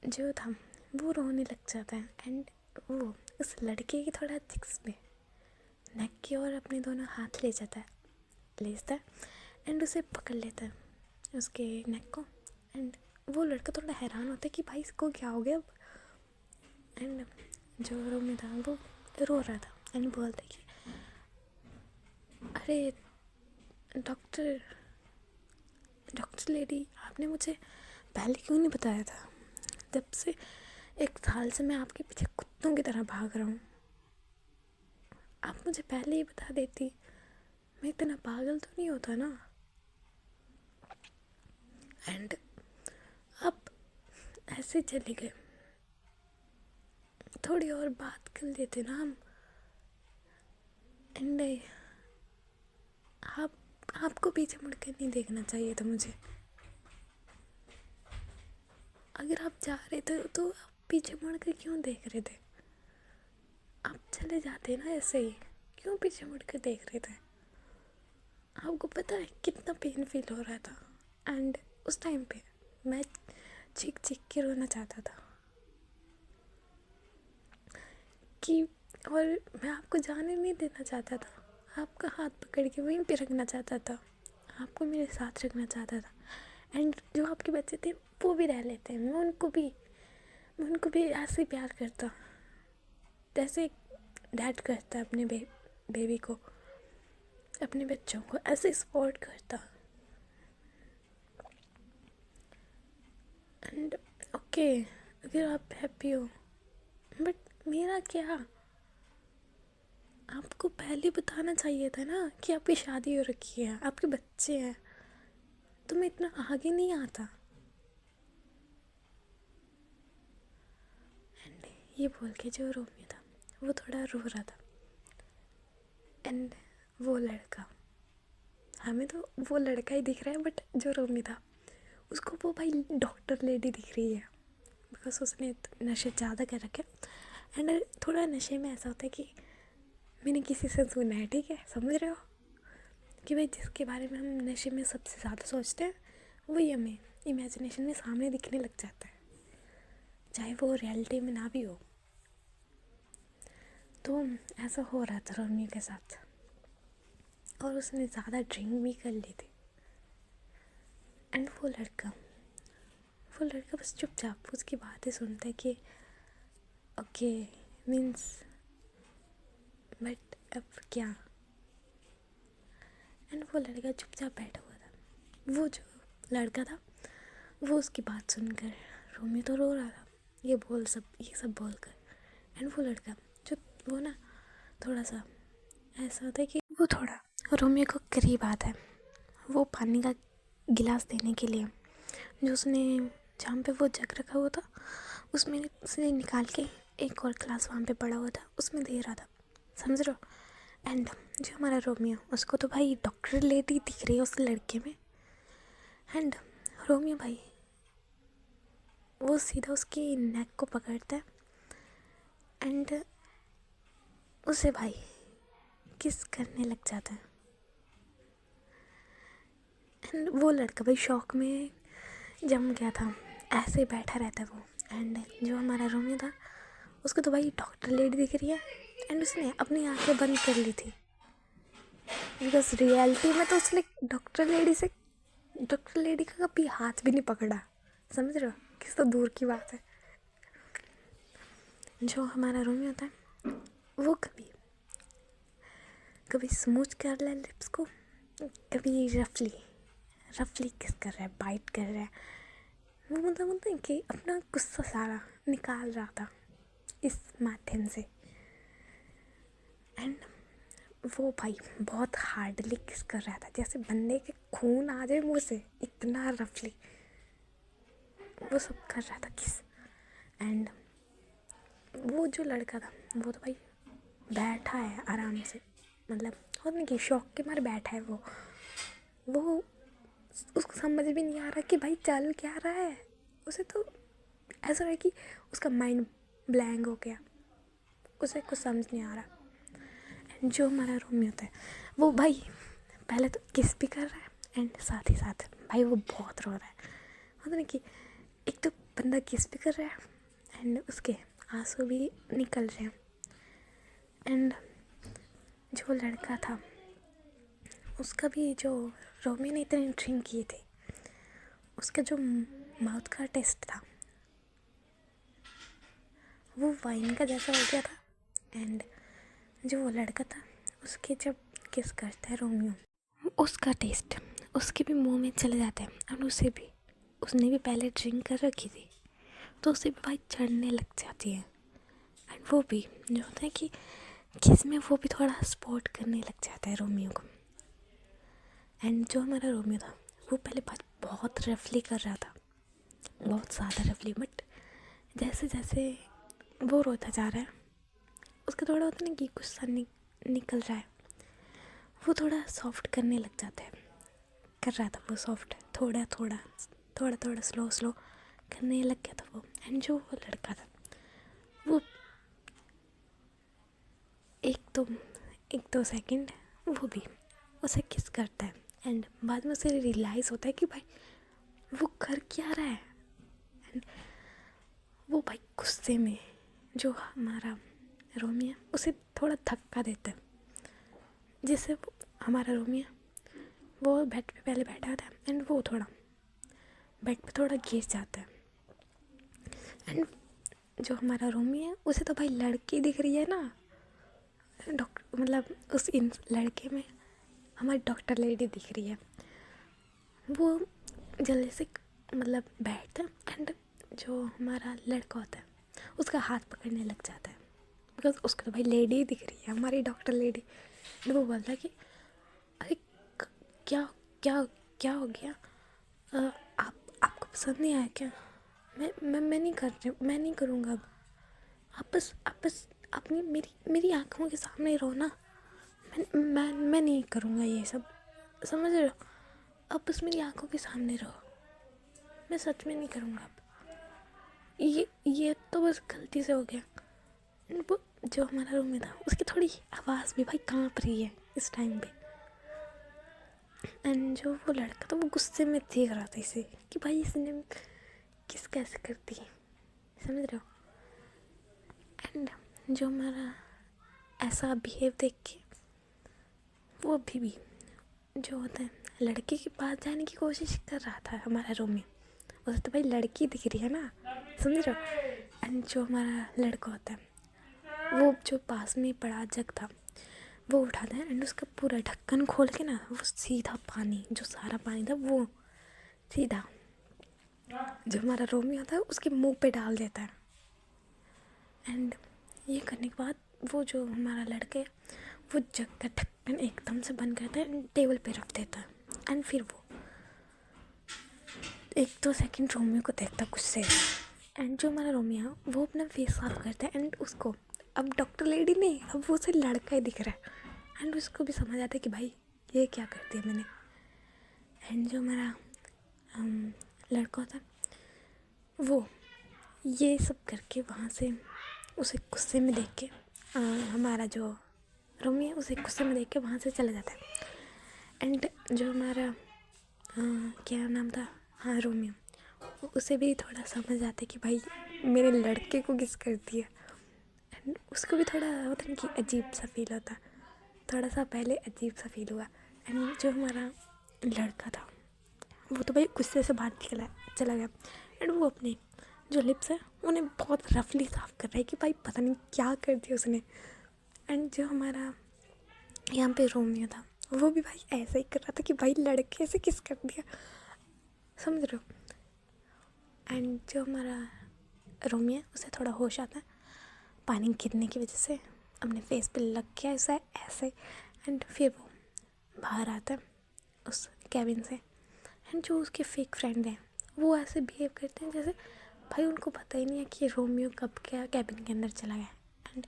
जो था वो रोने लग जाता है। एंड वो उस लड़के की थोड़ा चिक्स में नेक की ओर अपने दोनों हाथ ले जाता है एंड उसे पकड़ लेता है उसके नेक को। एंड वो लड़का थोड़ा हैरान होता है कि भाई इसको क्या हो गया अब। एंड जो रोमियो था वो रो रहा था एंड बोलता है कि अरे डॉक्टर लेडी, आपने मुझे पहले क्यों नहीं बताया था। जब से 1 साल से मैं आपके पीछे कुत्तों की तरह भाग रहा हूँ, आप मुझे पहले ही बता देती, मैं इतना पागल तो नहीं होता ना। एंड अब ऐसे चले गए, थोड़ी और बात कर लेते ना हम। एंड आपको पीछे मुड़ कर नहीं देखना चाहिए था मुझे। अगर आप जा रहे थे तो पीछे मुड़ के क्यों देख रहे थे? आप चले जाते ना ऐसे ही, क्यों पीछे मुड़ के देख रहे थे? आपको पता है कितना पेन फील हो रहा था? एंड उस टाइम पे मैं चीख चीख के रोना चाहता था कि, और मैं आपको जाने नहीं देना चाहता था, आपका हाथ पकड़ के वहीं पे रखना चाहता था, आपको मेरे साथ रखना चाहता था। एंड जो आपके बच्चे थे वो भी रह लेते हैं, मैं उनको भी ऐसे ही प्यार करता जैसे डैड करता है अपने बेबी को, अपने बच्चों को ऐसे सपोर्ट करता। एंड ओके, अगर आप हैप्पी हो, बट मेरा क्या? आपको पहले बताना चाहिए था ना कि आपकी शादी हो रखी है, आपके बच्चे हैं, तो मैं इतना आगे नहीं आता। एंड ये बोल के जो रोमियो था वो थोड़ा रो रहा था। एंड वो लड़का, हमें तो वो लड़का ही दिख रहा है, बट जो रोमी था उसको वो भाई डॉक्टर लेडी दिख रही है, बिकॉज उसने नशे ज़्यादा कर रखे। एंड थोड़ा नशे में ऐसा होता है कि मैंने किसी से सुना है, ठीक है, समझ रहे हो, कि भाई जिसके बारे में हम नशे में सबसे ज़्यादा सोचते हैं वही हमें इमेजिनेशन में सामने दिखने लग जाता है, चाहे वो रियलिटी में ना भी हो। तो ऐसा हो रहा था रोमियो के साथ, और उसने ज़्यादा ड्रिंक भी कर ली थी। एंड वो लड़का बस चुपचाप उसकी बातें सुनता है कि ओके मीन्स, बट अब क्या? एंड वो लड़का चुपचाप बैठा हुआ था। वो जो लड़का था वो उसकी बात सुनकर, रोमियो तो रो रहा था ये सब बोल कर। एंड वो लड़का जो, वो ना थोड़ा सा ऐसा होता है कि वो थोड़ा रोमियो को करीब आता है, वो पानी का गिलास देने के लिए, जो उसने जहाँ पे वो जग रखा हुआ था उसमें उसने निकाल के एक और ग्लास वहाँ पे पड़ा हुआ था उसमें दे रहा था, समझ रहे हो। एंड जो हमारा रोमियो, उसको तो भाई डॉक्टर लेडी दिख रही है उस लड़के में। एंड रोमियो भाई वो सीधा उसकी नेक को पकड़ता है एंड उसे भाई किस करने लग जाता है। एंड वो लड़का भाई शौक में जम गया था, ऐसे ही बैठा रहता है वो। एंड जो हमारा रोमियो था उसको तो भाई डॉक्टर लेडी दिख रही है, एंड उसने अपनी आंखें बंद कर ली थी, बिकॉज रियलिटी में तो उसने डॉक्टर लेडी का कभी हाथ भी नहीं पकड़ा, समझ रहे हो, किस तो दूर की बात है। जो हमारा रोमियो होता है वो कभी कभी स्मूच कर रहा है लिप्स को, कभी रफली किस कर रहा है, बाइट कर रहा है। वो मतलब होता है कि अपना गुस्सा सारा निकाल रहा था इस माध्यम से। एंड वो भाई बहुत हार्डली किस कर रहा था, जैसे बंदे के खून आ जाए मुँह से, इतना रफली वो सब कर रहा था किस। एंड वो जो लड़का था वो तो भाई बैठा है आराम से, मतलब होता नहीं कि शौक के मारे बैठा है वो उसको समझ भी नहीं आ रहा कि भाई चल क्या रहा है। उसे तो ऐसा है कि उसका माइंड ब्लैंक हो गया, उसे कुछ समझ नहीं आ रहा। एंड जो हमारा रोमियो होता है वो भाई पहले तो किस भी कर रहा है एंड साथ ही साथ भाई वो बहुत रो रहा है, होता नहीं कि एक तो बंदा किस भी कर रहा है एंड उसके आंसू भी निकल रहे हैं। एंड जो लड़का था उसका भी, जो रोमियो ने इतने ड्रिंक किए थे, उसका जो माउथ का टेस्ट था वो वाइन का जैसा हो गया था। एंड जो वो लड़का था उसके जब किस करता है रोमियो, उसका टेस्ट उसके भी मुंह में चले जाता है। और उसने भी पहले ड्रिंक कर रखी थी तो उसे भी भाई चढ़ने लग जाती है। एंड वो भी जो होता है कि किस में वो भी थोड़ा सपोर्ट करने लग जाता है रोमियो को। एंड जो हमारा रोमियो था वो पहले बहुत रफली कर रहा था, बहुत ज़्यादा रफली, बट जैसे जैसे वो रोता जा रहा है उसका थोड़ा होता ना कि गुस्सा निकल रहा है, वो थोड़ा सॉफ्ट करने लग जाता है, कर रहा था वो सॉफ्ट, थोड़ा थोड़ा स्लो करने लग गया था वो। एंड जो वो लड़का था एक दो सेकंड वो भी उसे किस करता है एंड बाद में उसे रियलाइज़ होता है कि भाई वो कर क्या रहा है। एंड वो भाई गुस्से में जो हमारा रोमियो उसे थोड़ा धक्का देता है, जिससे हमारा रोमियो वो बेड पे पहले बैठा था एंड वो थोड़ा बेड पे थोड़ा गिर जाता है। एंड जो हमारा रोमियो है उसे तो भाई लड़की दिख रही है ना, डॉक्टर मतलब उस इन लड़के में हमारी डॉक्टर लेडी दिख रही है। वो जल्दी से मतलब बैठता है एंड जो हमारा लड़का होता है उसका हाथ पकड़ने लग जाता है, बिकॉज उसको तो भाई लेडी ही दिख रही है, हमारी डॉक्टर लेडी। वो बोलता है कि अरे क्या क्या क्या हो गया, आपको पसंद नहीं आया क्या? मैं नहीं कर रही, मैं नहीं करूँगा अब। आप बस अपनी मेरी आँखों के सामने रहो ना। मैं नहीं करूँगा ये सब, समझ रहे हो? अब बस मेरी आँखों के सामने रहो, मैं सच में नहीं करूँगा अब। ये तो बस गलती से हो गया। वो जो हमारा रूम में था उसकी थोड़ी आवाज़ भी भाई काँप रही है इस टाइम पे। एंड जो वो लड़का था वो गुस्से में देख रहा था इसे कि भाई इसने किस कैसे करती है, समझ रहे हो? एंड जो हमारा ऐसा बिहेव देख के वो अभी भी जो होता है लड़के के पास जाने की कोशिश कर रहा था हमारा रोमियो। उसे तो भाई लड़की दिख रही है ना, समझ रहे हो? एंड जो हमारा लड़का होता है वो जो पास में पड़ा जग था वो उठाता है एंड उसका पूरा ढक्कन खोल के ना वो सीधा पानी, जो सारा पानी था वो सीधा जो हमारा रोमियो था उसके मुंह पे डाल देता है। एंड ये करने के बाद वो जो हमारा लड़का है वो जग का ढक्कन एकदम से बंद करता है एंड टेबल पे रख देता है। एंड फिर वो एक दो सेकंड रोमियो को देखता गुस्से से। एंड जो हमारा रोमियो है वो अपना फेस साफ करता है एंड उसको अब डॉक्टर लेडी नहीं, अब वो उसे लड़का ही दिख रहा है। एंड उसको भी समझ आता है कि भाई ये क्या कर दिया मैंने। एंड जो हमारा लड़का होता है वो ये सब करके वहाँ से उसे गुस्से में देख के हमारा जो रोमियो है उसे गुस्से में देख के वहाँ से चला जाता है। एंड जो हमारा क्या नाम था, हाँ रोमियो, उसे भी थोड़ा समझ आता है कि भाई मेरे लड़के को किस कर दिया। एंड उसको भी थोड़ा होता है कि अजीब सा फील होता, थोड़ा सा पहले अजीब सा फील हुआ। एंड जो हमारा लड़का था वो तो भाई गुस्से से बाहर चला गया। एंड वो अपने जो लिप्स है उन्हें बहुत रफली साफ कर रहा है कि भाई पता नहीं क्या कर दिया उसने। एंड जो हमारा यहाँ पे रोमियो था वो भी भाई ऐसा ही कर रहा था कि भाई लड़के से किस कर दिया, समझ रहे हो? एंड जो हमारा रोमियो है उसे थोड़ा होश आता है पानी गिरने की वजह से, अपने फेस पे लग गया ऐसा ऐसे। एंड फिर वो बाहर आता है उस कैबिन से। एंड जो उसके फेक फ्रेंड हैं वो ऐसे बिहेव करते हैं जैसे भाई उनको पता ही नहीं है कि रोमियो कब क्या कैबिन के अंदर चला गया। एंड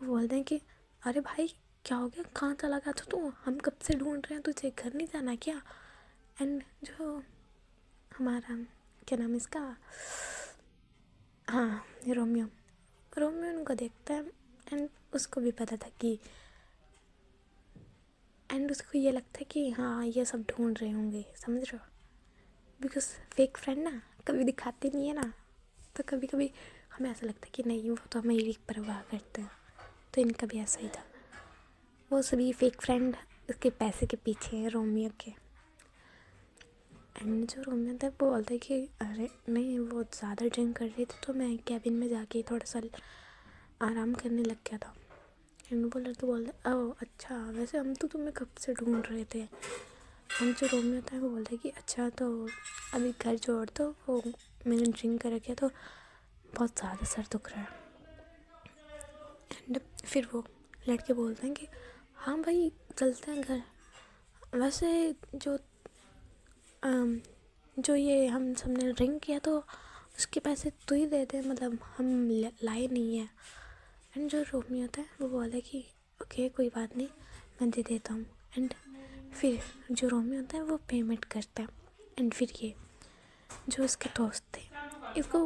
वो बोलते हैं कि अरे भाई क्या हो गया, कहाँ चला गया था तू, हम कब से ढूंढ रहे हैं, तुझे घर नहीं जाना क्या? एंड जो हमारा क्या नाम इसका, हाँ रोमियो उनको देखता है एंड उसको भी पता था कि, एंड उसको ये लगता है कि हाँ ये सब ढूंढ रहे होंगे, समझ रहे हो? बिकॉज फेक फ्रेंड ना कभी दिखाते नहीं है ना, तो कभी कभी हमें ऐसा लगता है कि नहीं वो तो हमें परवाह करते हैं। तो इनका भी ऐसा ही था, वो सभी फेक फ्रेंड उसके पैसे के पीछे हैं रोमियो के। एंड जो रोमियो था वो बोलता है कि अरे नहीं वो ज़्यादा ड्रिंक कर रही थी तो मैं कैबिन में जाके थोड़ा सा आराम करने लग गया था। एंड वो लड़के बोलते ओह अच्छा, वैसे हम तो तुम्हें कब से ढूंढ रहे थे। एंड जो रोमियो था वो बोलता है कि अच्छा तो अभी घर छोड़ दो, वो मैंने ड्रिंक कर रखा तो बहुत ज़्यादा सर दुख रहा है। एंड फिर वो लड़के बोलते हैं कि हाँ भाई चलते हैं घर, वैसे जो ये हम सबने ड्रिंक किया तो उसके पैसे तू ही दे दे, मतलब हम लाए नहीं है। एंड जो रोमियो होता है वो बोला कि ओके कोई बात नहीं मैं दे देता हूँ। एंड फिर जो रोमियो होता है वो पेमेंट करता है। एंड फिर ये जो उसके दोस्त थे इसको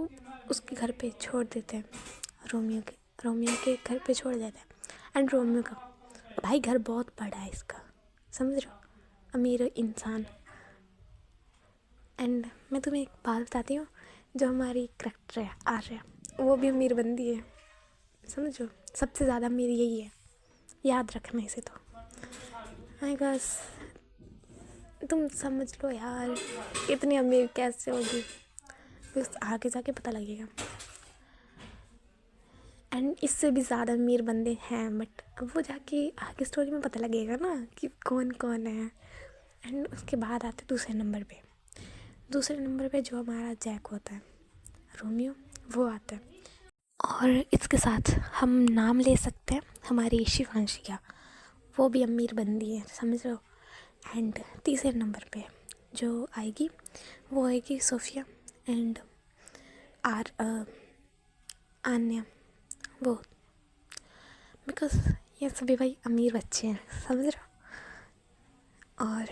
उसके घर पे छोड़ देते हैं, रोमियो के घर पे छोड़ देते हैं। एंड रोमियो का भाई घर बहुत बड़ा है इसका, समझ रहे हो, अमीर इंसान। एंड मैं तुम्हें एक बात बताती हूँ, जो हमारी करैक्टर है आर्या, वो भी अमीर बंदी है, समझो, सबसे ज़्यादा अमीर यही है, याद रखना इसे। तो आई बस तुम समझ लो यार, इतनी अमीर कैसे होगी, बस आगे जाके पता लगेगा। एंड इससे भी ज़्यादा अमीर बंदे हैं, बट अब वो जाके आगे स्टोरी में पता लगेगा ना कि कौन कौन है। एंड उसके बाद आते दूसरे नंबर पे जो हमारा जैक होता है, रोमियो, वो आता है। और इसके साथ हम नाम ले सकते हैं हमारी शिवांशी का, वो भी अमीर बंदी है, समझ रहे हो। एंड तीसरे नंबर पे जो आएगी वो आएगी सोफिया एंड आन्या, वो, बिकॉज ये सभी भाई अमीर बच्चे हैं, समझ रहे हो। और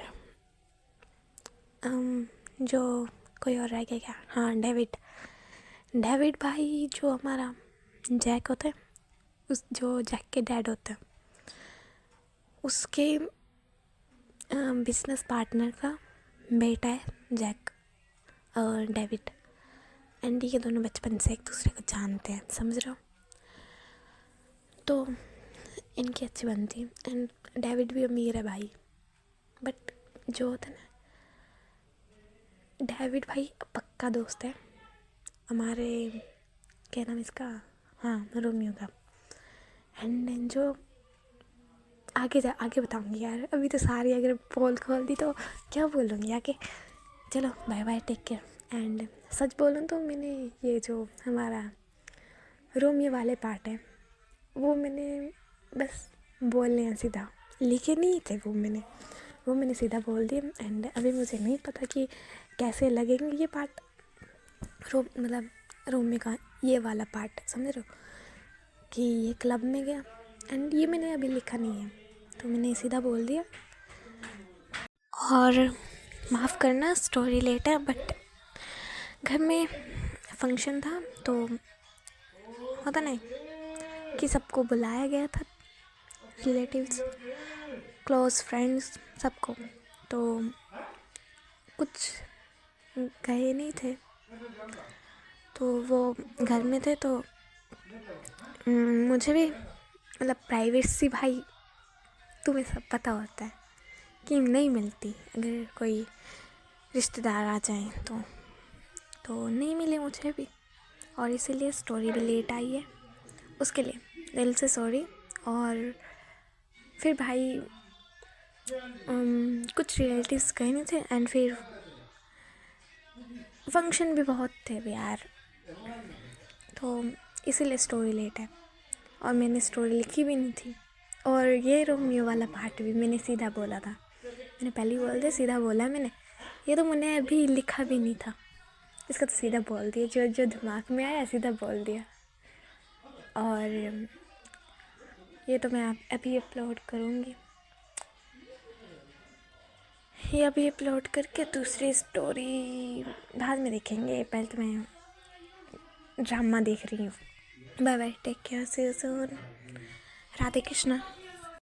जो कोई और रह गया क्या, हाँ डेविड भाई, जो हमारा जैक होता है, उस जो जैक के डैड होते हैं, उसके बिजनेस पार्टनर का बेटा है जैक और डेविड। एंड ये दोनों बचपन से एक दूसरे को जानते हैं, समझ रहे हो। तो इनकी अच्छी बनती है। एंड डेविड भी अमीर है भाई, बट जो होता है ना, डेविड भाई पक्का दोस्त है हमारे, क्या नाम इसका, हाँ रोमियो का। एंड जो आगे बताऊंगी यार, अभी तो सारी अगर पोल खोल दी तो क्या बोलूँगी आगे। चलो bye bye, take care. And सच बोलूँ तो मैंने ये जो हमारा रोमियो वाले पार्ट है, वो मैंने बस बोलने हैं सीधा, लिखे नहीं थे वो मैंने सीधा बोल दिया। एंड अभी मुझे नहीं पता कि कैसे लगेंगे ये पार्ट, मतलब रोमियो का ये वाला पार्ट, समझ रहे हो, कि ये क्लब में गया। एंड ये मैंने अभी लिखा नहीं है, तो मैंने सीधा बोल दिया। और माफ़ करना स्टोरी लेट है, बट घर में फंक्शन था, तो होता नहीं कि सबको बुलाया गया था, रिलेटिव्स, क्लोज फ्रेंड्स, सबको। तो कुछ गए नहीं थे, तो वो घर में थे। तो मुझे भी मतलब प्राइवेसी भाई, तुम्हें सब पता होता है कि नहीं मिलती, अगर कोई रिश्तेदार आ जाए तो नहीं मिले मुझे भी, और इसीलिए स्टोरी भी लेट आई है, उसके लिए दिल से सॉरी। और फिर भाई कुछ रिलेटिव्स गए नहीं थे, एंड फिर फंक्शन भी बहुत थे यार, तो इसीलिए स्टोरी लेट है। और मैंने स्टोरी लिखी भी नहीं थी। और ये रोमियो वाला पार्ट भी मैंने सीधा बोला था, मैंने पहले ही बोल दिया, सीधा बोला मैंने, ये तो मैंने अभी लिखा भी नहीं था, इसका तो सीधा बोल दिया, जो जो दिमाग में आया सीधा बोल दिया। और ये तो मैं अभी अपलोड करूँगी, ये अभी अपलोड करके दूसरी स्टोरी बाद में देखेंगे, पहले तो मैं ड्रामा देख रही हूँ। Bye bye, take care, see you soon, Radhe Krishna.